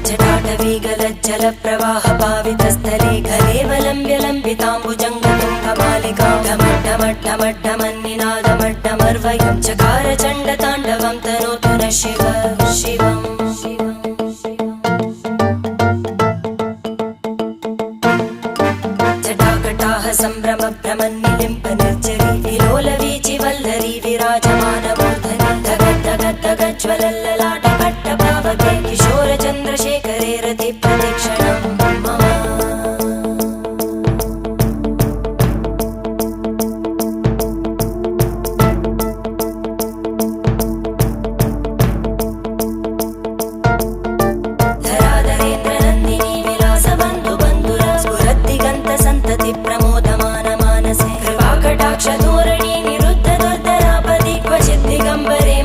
जटाटवीगलज्जल प्रवाह पावितस्थले कलेवलम्ब्य लम्बिताम्बुजङ्गतुङ्गमालिकां ढमड्ढमड्ढमड्ढमन्निनादमड्ढमर्वयं चकार चण्डताण्डवं तनोतु नः शिव शिवम् जटाकटाः सम्भ्रम भ्रमन्निलिम्ब निर्जरी विलोलवीचि वल्लरी विराजमानमूर्धनि धगद्धगद्धगज्ज्वलल्ललाटकट्टपावके किशोरचन्द्रशेखरे रति प्रदक्षिणं मम धराधरेन्द्रनन्दिनी विलासबन्धु बन्धुरा स्फुरद्दिगन्त सन्तति प्रमोदमान मानसे कृपाकटाक्ष धोरणी निरुद्ध दुर्धरापदि क्वचित् दिगम्बरे